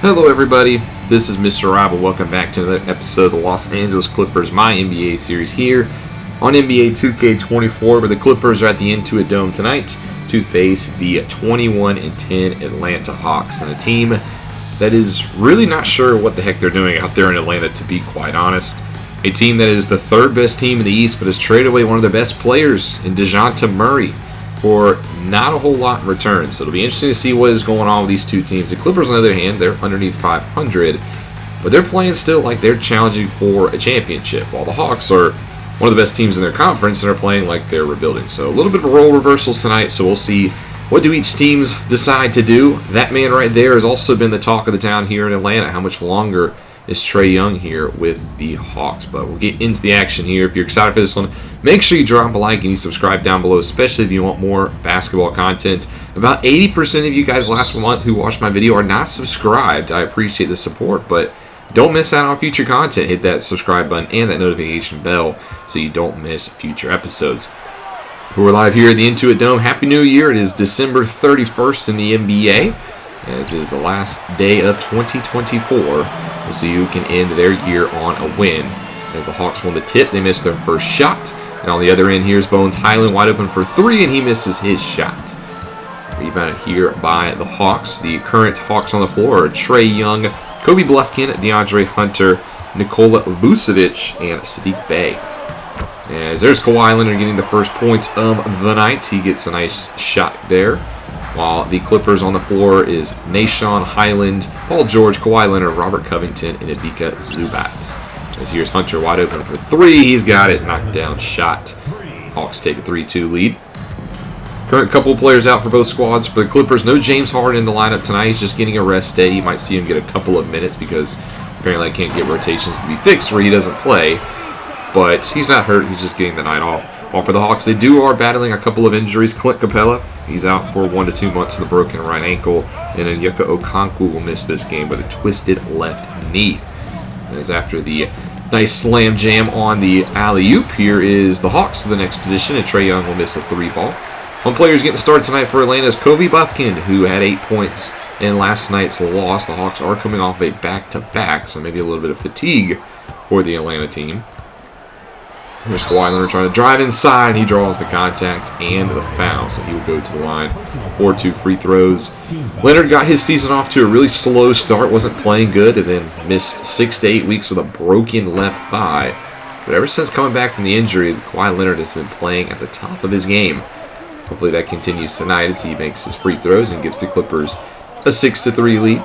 Hello everybody, this is Mr. Rob and welcome back to another episode of the Los Angeles Clippers MyNBA series here on NBA 2K24, where the Clippers are at the Intuit Dome tonight to face the 21-10 Atlanta Hawks, and a team that is really not sure what the heck they're doing out there in Atlanta, to be quite honest. A team that is the third best team in the East, but has traded away one of their best players in DeJounte Murray for not a whole lot in return. So it'll be interesting to see what is going on with these two teams. The Clippers, on the other hand, they're underneath 500, but they're playing still like they're challenging for a championship, while the Hawks are one of the best teams in their conference and are playing like they're rebuilding. So a little bit of a role reversals tonight, so we'll see what do each teams decide to do. That man right there has also been the talk of the town here in Atlanta. How much longer is Trae Young here with the Hawks? But we'll get into the action here. If you're excited for this one, make sure you drop a like and you subscribe down below, especially if you want more basketball content. About 80% of you guys last month who watched my video are not subscribed. I appreciate the support, but don't miss out on future content. Hit that subscribe button and that notification bell so you don't miss future episodes. We're live here at the Intuit Dome. Happy New Year. It is December 31st in the NBA, as is the last day of 2024. We'll see who can end their year on a win. As the Hawks won the tip, they missed their first shot. And on the other end, here's Bones Highland wide open for three, and he misses his shot. Rebounded here by the Hawks. The current Hawks on the floor are Trae Young, Kobe Bluffkin, DeAndre Hunter, Nikola Vucevic, and Saddiq Bey. As there's Kawhi Leonard getting the first points of the night. He gets a nice shot there. While the Clippers on the floor is Nahshon Highland, Paul George, Kawhi Leonard, Robert Covington, and Ivica Zubac. As here's Hunter wide open for three. He's got it. Knocked down shot. Hawks take a 3-2 lead. Current couple of players out for both squads. For the Clippers, no James Harden in the lineup tonight. He's just getting a rest day. You might see him get a couple of minutes because apparently I can't get rotations to be fixed where he doesn't play. But he's not hurt. He's just getting the night off. While for the Hawks, they are battling a couple of injuries. Clint Capella, he's out for 1 to 2 months with a broken right ankle. And then Yuka Okonkwo will miss this game with a twisted left knee. As after the nice slam jam on the alley-oop, here is the Hawks to the next position, and Trae Young will miss a 3-ball. One player's getting started tonight for Atlanta is Kobe Bluffkin, who had 8 points in last night's loss. The Hawks are coming off a back-to-back, so maybe a little bit of fatigue for the Atlanta team. Here's Kawhi Leonard trying to drive inside, and he draws the contact and the foul, so he will go to the line for 2 free throws. Leonard got his season off to a really slow start, wasn't playing good, and then missed 6 to 8 weeks with a broken left thigh. But ever since coming back from the injury, Kawhi Leonard has been playing at the top of his game. Hopefully that continues tonight as he makes his free throws and gives the Clippers a 6-3 lead.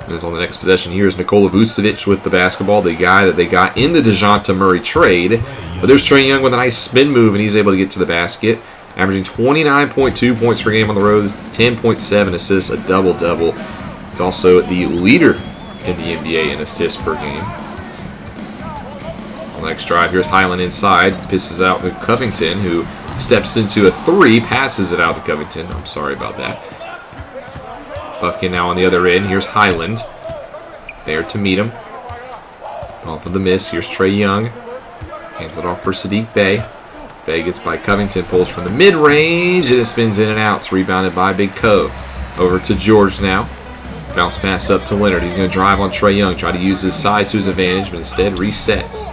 As on the next possession, here's Nikola Vucevic with the basketball, the guy that they got in the DeJounte Murray trade. But there's Trae Young with a nice spin move, and he's able to get to the basket, averaging 29.2 points per game on the road, 10.7 assists, a double-double. He's also the leader in the NBA in assists per game. On the next drive, here's Highland inside, pisses out to Covington, who steps into a 3, passes it out to Covington. I'm sorry about that. Bluffkin now on the other end. Here's Highland. There to meet him. Off of the miss. Here's Trae Young. Hands it off for Saddiq Bey. Bey gets by Covington. Pulls from the mid-range. And it spins in and out. It's rebounded by Big Cove. Over to George now. Bounce pass up to Leonard. He's going to drive on Trae Young. Try to use his size to his advantage, but instead resets.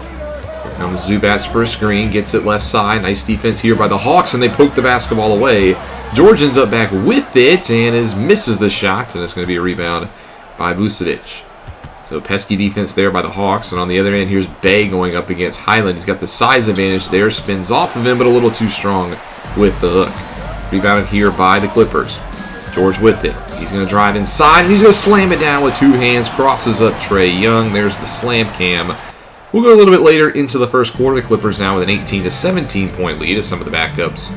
Here comes Zubac for a screen. Gets it left side. Nice defense here by the Hawks, and they poke the basketball away. George ends up back with it and misses the shot, and it's going to be a rebound by Vucevic. So pesky defense there by the Hawks, and on the other end, here's Bey going up against Highland. He's got the size advantage there, spins off of him, but a little too strong with the hook. Rebounded here by the Clippers. George with it. He's going to drive inside, and he's going to slam it down with 2 hands, crosses up Trae Young. There's the slam cam. We'll go a little bit later into the first quarter. The Clippers now with an 18 to 17 point lead as some of the backups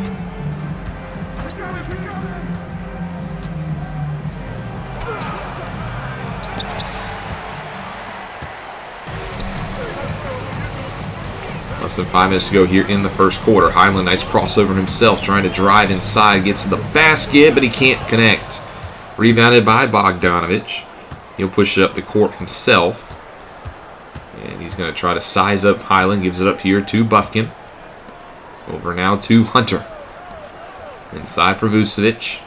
less than 5 minutes to go here in the first quarter. Highland, nice crossover himself, trying to drive inside, gets to the basket, but he can't connect. Rebounded by Bogdanovic. He'll push it up the court himself. And he's going to try to size up Highland, gives it up here to Bluffkin. Over now to Hunter. Inside for Vucevic.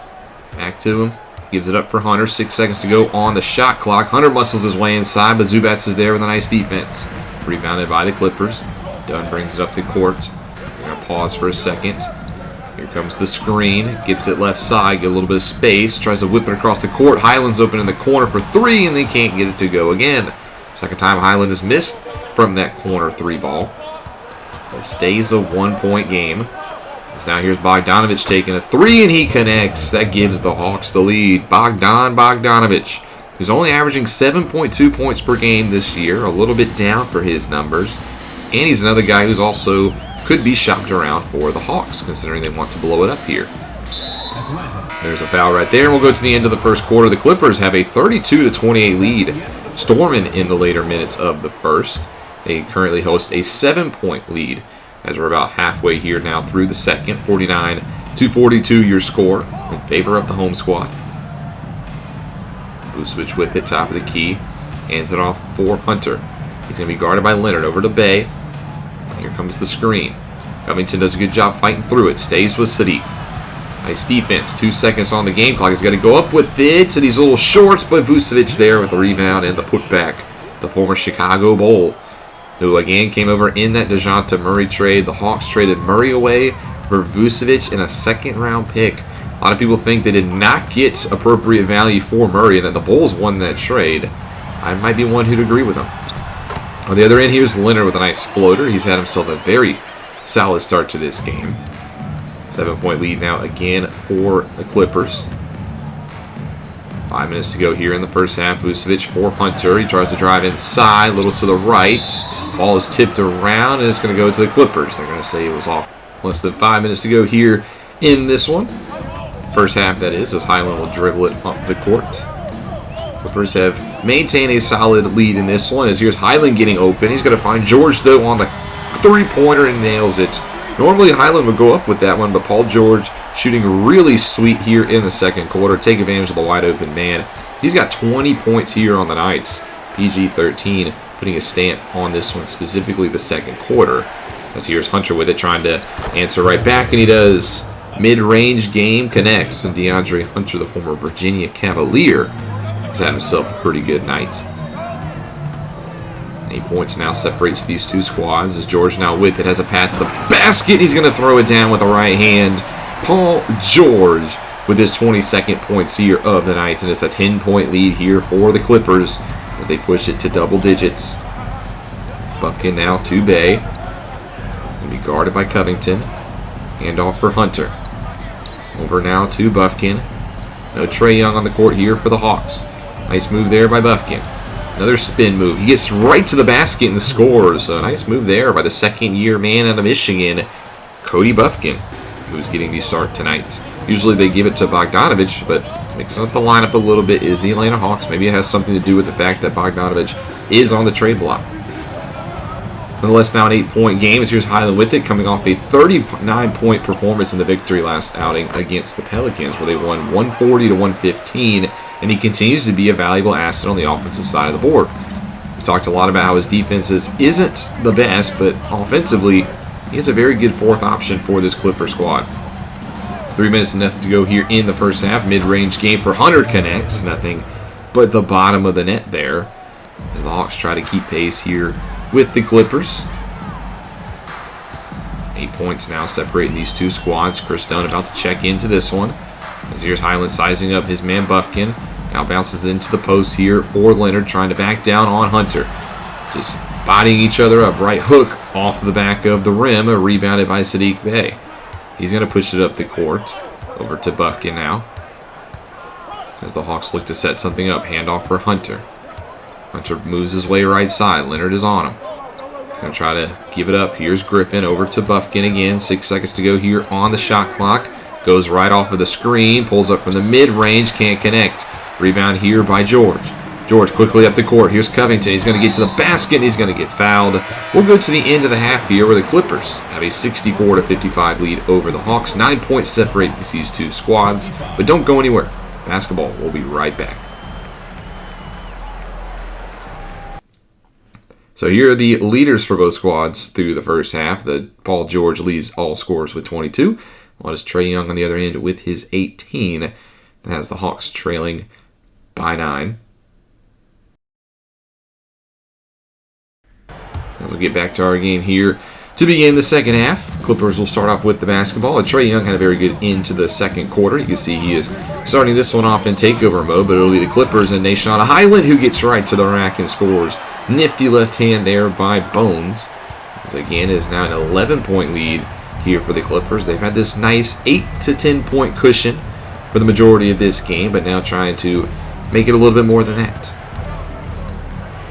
Back to him. gives it up for Hunter. 6 seconds to go on the shot clock. Hunter muscles his way inside, but Zubats is there with a nice defense. Rebounded by the Clippers. Dunn brings it up the court. We're going to pause for a second. Here comes the screen. Gets it left side. Get a little bit of space. Tries to whip it across the court. Highland's open in the corner for 3, and they can't get it to go again. Second time Highland has missed from that corner 3 ball. It stays a 1-point game. As now here's Bogdanovich taking a 3, and he connects. That gives the Hawks the lead. Bogdanovich, who's only averaging 7.2 points per game this year. A little bit down for his numbers. And he's another guy who's also could be shopped around for the Hawks, considering they want to blow it up here. There's a foul right there. We'll go to the end of the first quarter. The Clippers have a 32-28 lead, storming in the later minutes of the first. They currently host a 7-point lead, as we're about halfway here now through the second. 49-42 your score in favor of the home squad. Vucevic with it, top of the key. Hands it off for Hunter. He's going to be guarded by Leonard. Over to Bay. Here comes the screen. Covington does a good job fighting through it. Stays with Sadiq. Nice defense. 2 seconds on the game clock. He's got to go up with it to these little shorts, but Vucevic there with the rebound and the putback. The former Chicago Bull, who again came over in that DeJounte Murray trade. The Hawks traded Murray away for Vucevic and a second-round pick. A lot of people think they did not get appropriate value for Murray and that the Bulls won that trade. I might be one who'd agree with him. On the other end, here's Leonard with a nice floater. He's had himself a very solid start to this game. 7-point lead now again for the Clippers. 5 minutes to go here in the first half. Vucevic for Hunter. He tries to drive inside, a little to the right. Ball is tipped around, and it's going to go to the Clippers. They're going to say it was off. Less than 5 minutes to go here in this one. First half, that is, as Highland will dribble it up the court. Clippers have maintained a solid lead in this one, as here's Highland getting open. He's going to find George, though, on the three-pointer and nails it. Normally, Highland would go up with that one, but Paul George shooting really sweet here in the second quarter. Take advantage of the wide-open man. He's got 20 points here on the night. PG-13 putting a stamp on this one, specifically the second quarter. As here's Hunter with it, trying to answer right back, and he does. Mid-range game connects, and DeAndre Hunter, the former Virginia Cavalier, has had himself a pretty good night. 8 points now separates these two squads, as George now with it has a pass to the basket. He's going to throw it down with the right hand. Paul George with his 22nd points here of the night, and it's a 10-point lead here for the Clippers as they push it to double digits. Bufkin now to Bay. Going to be guarded by Covington. Handoff for Hunter. Over now to Bufkin. No Trae Young on the court here for the Hawks. Nice move there by Bufkin. Another spin move. He gets right to the basket and scores. So a nice move there by the second-year man out of Michigan, Cody Bufkin, who's getting the start tonight. Usually they give it to Bogdanovich, but mixing up the lineup a little bit is the Atlanta Hawks. Maybe it has something to do with the fact that Bogdanovich is on the trade block. Nonetheless, now an 8-point game as here's Highland with it, coming off a 39-point performance in the victory last outing against the Pelicans, where they won 140-115, and he continues to be a valuable asset on the offensive side of the board. We talked a lot about how his defense isn't the best, but offensively, he is a very good fourth option for this Clipper squad. 3 minutes left to go here in the first half. Mid-range game for Hunter connects. Nothing but the bottom of the net there, as the Hawks try to keep pace here with the Clippers. 8 points now separating these two squads. Chris Dunn about to check into this one. As here's Highland sizing up his man Bufkin. Now bounces into the post here for Leonard, trying to back down on Hunter. Just bodying each other up. Right hook off the back of the rim, rebounded by Sadiq Bey. He's going to push it up the court. Over to Bufkin now, as the Hawks look to set something up. Handoff for Hunter. Hunter moves his way right side. Leonard is on him. Going to try to give it up. Here's Griffin over to Bufkin again. 6 seconds to go here on the shot clock. Goes right off of the screen. Pulls up from the mid-range. Can't connect. Rebound here by George. George quickly up the court. Here's Covington. He's going to get to the basket, and he's going to get fouled. We'll go to the end of the half here, where the Clippers have a 64-55 lead over the Hawks. 9 points separate these two squads, but don't go anywhere. Basketball will be right back. So here are the leaders for both squads through the first half. Paul George leads all scorers with 22. While it's Trae Young on the other end with his 18. That has the Hawks trailing by 9. As we get back to our game here to begin the second half, Clippers will start off with the basketball. Trae Young had a very good end to the second quarter. You can see he is starting this one off in takeover mode, but it'll be the Clippers and Nation Highland who gets right to the rack and scores. Nifty left hand there by Bones. As again, it is now an 11-point lead here for the Clippers. They've had this nice 8 to 10 point cushion for the majority of this game, but now trying to make it a little bit more than that.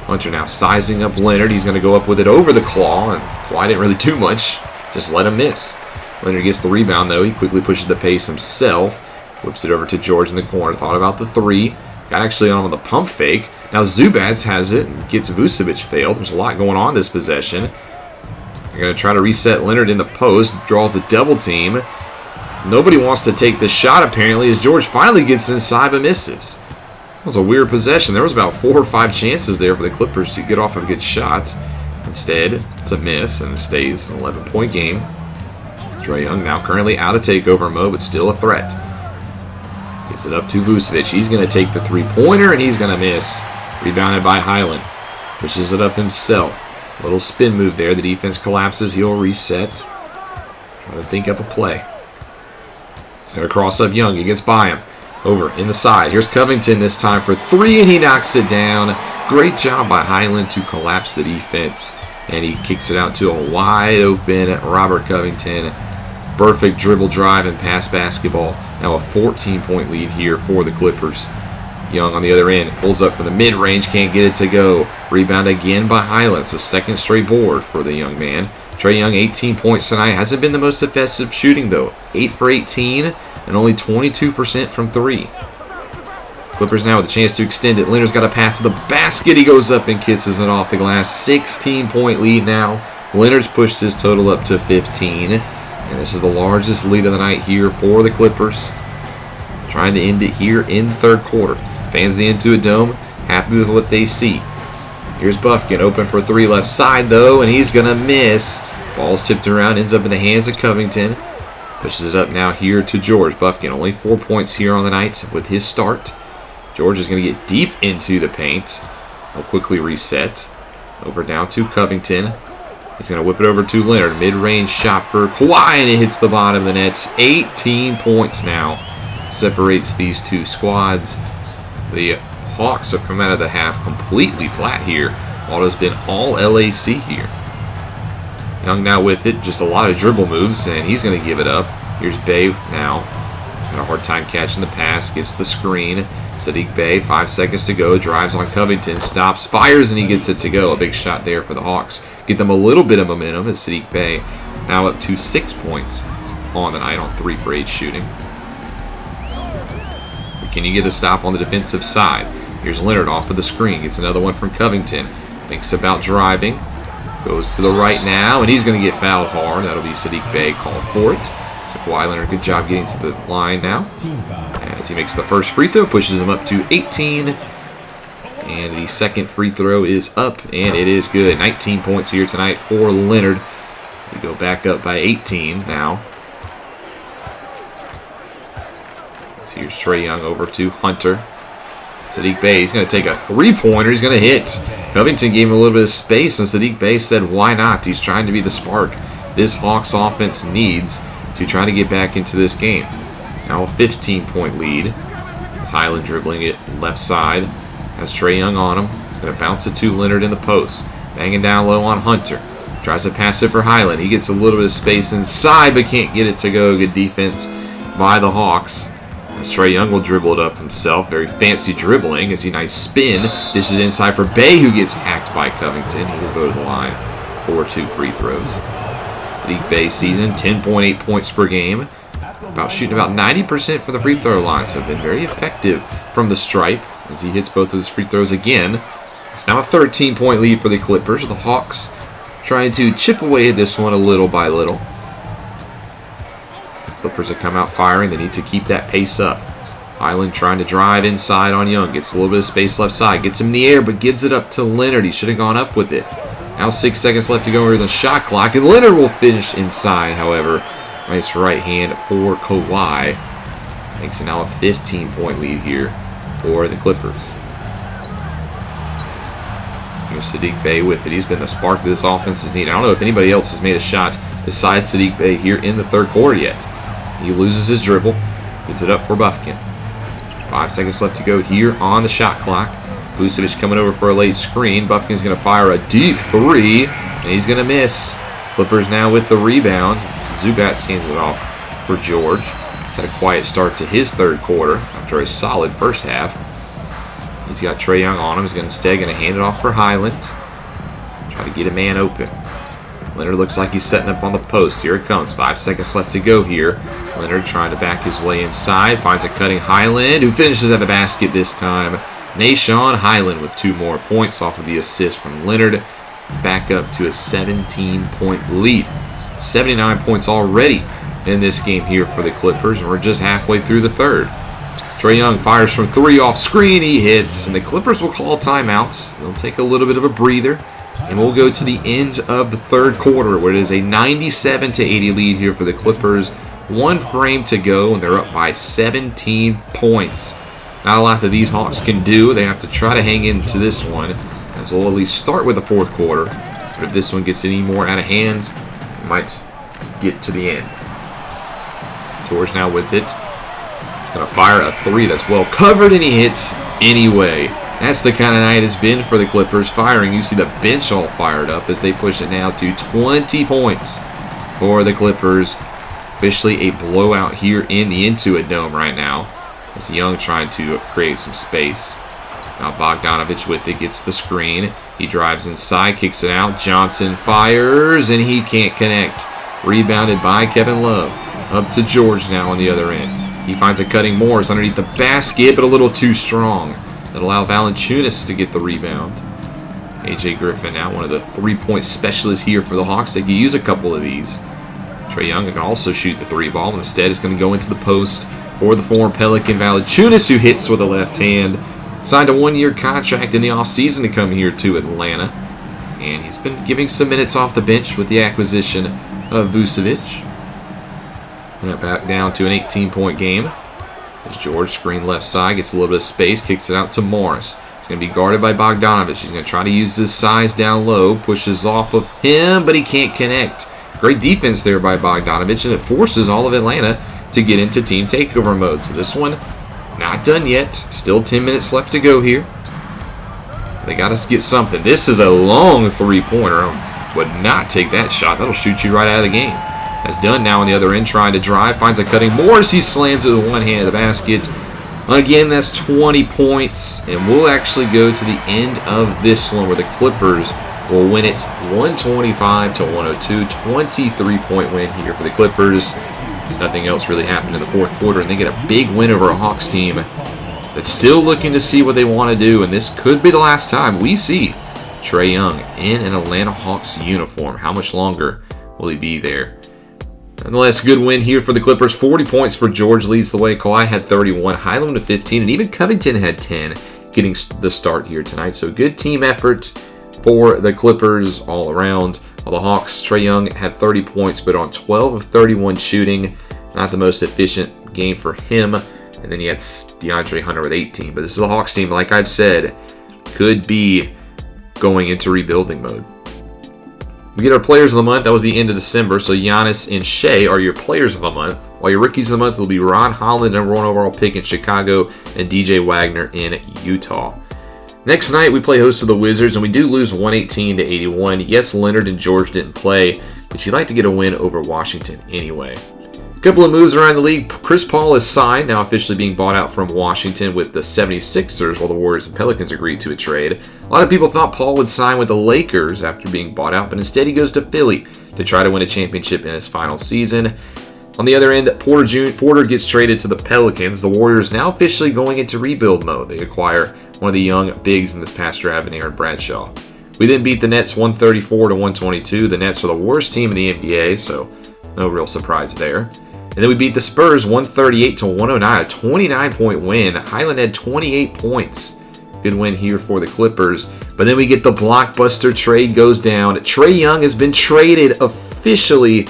Hunter now sizing up Leonard. He's going to go up with it over the Claw, and Claw didn't really do much. Just let him miss. Leonard gets the rebound, though. He quickly pushes the pace himself. Whips it over to George in the corner. Thought about the three. Got actually on with a pump fake. Now Zubats has it and gets Vucevic failed. There's a lot going on this possession. They're going to try to reset Leonard in the post. Draws the double team. Nobody wants to take the shot, apparently, as George finally gets inside but misses. That was a weird possession. There was about 4 or 5 chances there for the Clippers to get off a good shot. Instead, it's a miss, and it stays an 11-point game. Trae Young now currently out of takeover mode, but still a threat. Gives it up to Vucevic. He's going to take the three-pointer, and he's going to miss. Rebounded by Highland. Pushes it up himself. A little spin move there. The defense collapses. He'll reset. Trying to think up a play. He's going to cross up Young. He gets by him. Over in the side. Here's Covington this time for 3, and he knocks it down. Great job by Highland to collapse the defense. And he kicks it out to a wide open Robert Covington. Perfect dribble drive and pass basketball. Now a 14-point lead here for the Clippers. Young on the other end. Pulls up from the mid-range. Can't get it to go. Rebound again by Highland. It's the second straight board for the young man. Trae Young, 18 points tonight. Hasn't been the most effective shooting, though. 8 for 18. And only 22% from 3. Clippers now with a chance to extend it. Leonard's got a pass to the basket. He goes up and kisses it off the glass. 16-point lead now. Leonard's pushed his total up to 15. And this is the largest lead of the night here for the Clippers. Trying to end it here in the third quarter. Fans of the Intuit Dome happy with what they see. Here's Bufkin open for 3 left side, though, and he's going to miss. Ball's tipped around, ends up in the hands of Covington. Pushes it up now here to George. Bufkin only 4 points here on the night with his start. George is going to get deep into the paint. He'll quickly reset. Over now to Covington. He's going to whip it over to Leonard. Mid-range shot for Kawhi, and it hits the bottom of the net. 18 points now separates these two squads. The Hawks have come out of the half completely flat here. Auto's been all LAC here. Young now with it, just a lot of dribble moves, and he's going to give it up. Here's Bey now. Had a hard time catching the pass, gets the screen. Saddiq Bey, 5 seconds to go, drives on Covington, stops, fires, and he gets it to go. A big shot there for the Hawks. Get them a little bit of momentum as Saddiq Bey now up to 6 points on the night on 3 for 8 shooting. But can you get a stop on the defensive side? Here's Leonard off of the screen, gets another one from Covington. Thinks about driving. Goes to the right now, and he's going to get fouled hard. That'll be Saddiq Bey called for it. So Kawhi Leonard, good job getting to the line now. As he makes the first free throw, pushes him up to 18. And the second free throw is up, and it is good. 19 points here tonight for Leonard. They go back up by 18 now. So here's Trae Young over to Hunter. Saddiq Bey, he's going to take a three-pointer. He's going to hit. Covington gave him a little bit of space, and Saddiq Bey said, why not? He's trying to be the spark this Hawks offense needs to try to get back into this game. Now a 15-point lead. As Highland dribbling it left side. Has Trae Young on him. He's going to bounce it to Leonard in the post. Banging down low on Hunter. Tries to pass it for Highland. He gets a little bit of space inside, but can't get it to go. Good defense by the Hawks. As Trae Young will dribble it up himself. Very fancy dribbling as he nice spin. Dishes inside for Bey, who gets hacked by Covington. He will go to the line for 2 free throws. Saddiq Bey season, 10.8 points per game. Shooting about 90% for the free throw line. So been very effective from the stripe as he hits both of his free throws again. It's now a 13-point lead for the Clippers. The Hawks trying to chip away at this one a little by little. Clippers have come out firing. They need to keep that pace up. Highland trying to drive inside on Young. Gets a little bit of space left side. Gets him in the air, but gives it up to Leonard. He should have gone up with it. Now 6 seconds left to go over the shot clock. And Leonard will finish inside, however. Nice right hand for Kawhi. Makes it now a 15-point lead here for the Clippers. Here's Saddiq Bey with it. He's been the spark that this offense is needed. I don't know if anybody else has made a shot besides Saddiq Bey here in the third quarter yet. He loses his dribble, gives it up for Bufkin. 5 seconds left to go here on the shot clock. Vucevic coming over for a late screen. Bufkin's going to fire a deep three, and he's going to miss. Clippers now with the rebound. Zubac hands it off for George. He's had a quiet start to his third quarter after a solid first half. He's got Trae Young on him. He's instead going to hand it off for Highland. Try to get a man open. Leonard looks like he's setting up on the post. Here it comes. 5 seconds left to go here. Leonard trying to back his way inside. Finds a cutting Highland, who finishes at the basket this time. Nashawn Highland with 2 more points off of the assist from Leonard. It's back up to a 17-point lead. 79 points already in this game here for the Clippers, and we're just halfway through the third. Trae Young fires from 3 off screen. He hits, and the Clippers will call timeouts. They'll take a little bit of a breather, and we'll go to the end of the third quarter, where it is a 97-80 lead here for the Clippers. 1 frame to go, and they're up by 17 points. Not a lot that these Hawks can do. They have to try to hang into this one, as we'll at least start with the fourth quarter. But if this one gets any more out of hand, it might get to the end. George now with it. Gonna fire a 3 that's well covered, and he hits anyway. That's the kind of night it's been for the Clippers firing. You see the bench all fired up as they push it now to 20 points for the Clippers. Officially a blowout here in the Intuit Dome right now. As Young trying to create some space. Now Bogdanovich with it, gets the screen. He drives inside, kicks it out. Johnson fires, and he can't connect. Rebounded by Kevin Love. Up to George now on the other end. He finds a cutting Morris underneath the basket, but a little too strong. That'll allow Valanciunas to get the rebound. AJ Griffin now one of the 3-point specialists here for the Hawks. They could use a couple of these. Trae Young can also shoot the 3 ball. Instead, it's going to go into the post for the former Pelican Valanciunas, who hits with the left hand. Signed a 1-year contract in the offseason to come here to Atlanta. And he's been giving some minutes off the bench with the acquisition of Vucevic. Back down to an 18-point game. As George, screen left side, gets a little bit of space, kicks it out to Morris. He's going to be guarded by Bogdanovich. He's going to try to use his size down low, pushes off of him, but he can't connect. Great defense there by Bogdanovich, and it forces all of Atlanta to get into team takeover mode. So this one, not done yet. Still 10 minutes left to go here. They got to get something. This is a long 3-pointer. I would not take that shot. That'll shoot you right out of the game. That's done now on the other end, trying to drive. Finds a cutting Morris. He slams it with one hand at the basket. Again, that's 20 points. And we'll actually go to the end of this one where the Clippers will win it 125-102. 23-point win here for the Clippers. There's nothing else really happened in the fourth quarter. And they get a big win over a Hawks team that's still looking to see what they want to do. And this could be the last time we see Trae Young in an Atlanta Hawks uniform. How much longer will he be there? Nonetheless, good win here for the Clippers. 40 points for George leads the way. Kawhi had 31, Highland with 15, and even Covington had 10 getting the start here tonight. So good team effort for the Clippers all around. While the Hawks, Trae Young had 30 points, but on 12 of 31 shooting. Not the most efficient game for him. And then he had DeAndre Hunter with 18. But this is a Hawks team, like I've said, could be going into rebuilding mode. We get our players of the month. That was the end of December. So Giannis and Shea are your players of the month. While your rookies of the month will be Ron Holland, number 1 overall pick in Chicago, and DJ Wagner in Utah. Next night, we play host to the Wizards, and we do lose 118-81. Yes, Leonard and George didn't play, but you'd like to get a win over Washington anyway. A couple of moves around the league. Chris Paul is signed, now officially being bought out from Washington with the 76ers, while the Warriors and Pelicans agreed to a trade. A lot of people thought Paul would sign with the Lakers after being bought out, but instead he goes to Philly to try to win a championship in his final season. On the other end, Porter gets traded to the Pelicans. The Warriors now officially going into rebuild mode. They acquire one of the young bigs in this past draft in Aaron Bradshaw. We then beat the Nets 134-122. The Nets are the worst team in the NBA, so no real surprise there. And then we beat the Spurs 138-109, a 29-point win. Highland had 28 points. Good win here for the Clippers. But then we get the blockbuster trade goes down. Trae Young has been traded officially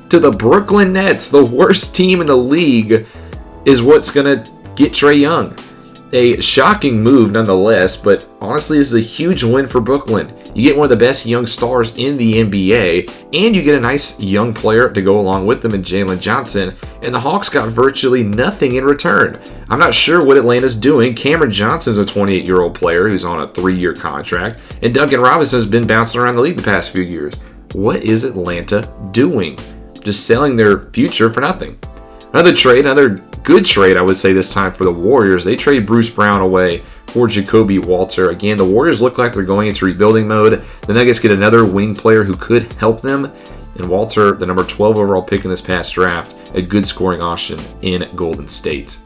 to the Brooklyn Nets, the worst team in the league. is what's going to get Trae Young. A shocking move nonetheless, but honestly, this is a huge win for Brooklyn. You get one of the best young stars in the NBA, and you get a nice young player to go along with them in Jalen Johnson, and the Hawks got virtually nothing in return. I'm not sure what Atlanta's doing. Cameron Johnson's a 28-year-old player who's on a 3-year contract, and Duncan Robinson's been bouncing around the league the past few years. What is Atlanta doing? Just selling their future for nothing. Another good trade, I would say this time for the Warriors. They trade Bruce Brown away for Jacoby Walter. Again, the Warriors look like they're going into rebuilding mode. The Nuggets get another wing player who could help them. And Walter, the number 12 overall pick in this past draft, a good scoring option in Golden State.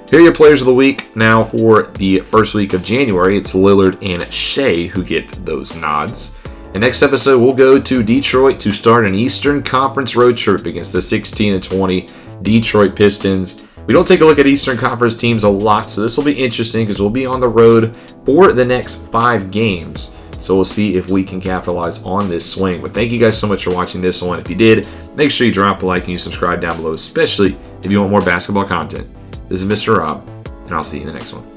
Here are your players of the week. Now for the first week of January, it's Lillard and Shea who get those nods. And next episode, we'll go to Detroit to start an Eastern Conference road trip against the 16-20 Detroit Pistons. We don't take a look at Eastern Conference teams a lot, so this will be interesting because we'll be on the road for the next 5 games. So we'll see if we can capitalize on this swing. But thank you guys so much for watching this one. If you did, make sure you drop a like and you subscribe down below, especially if you want more basketball content. This is Mr. Rob, and I'll see you in the next one.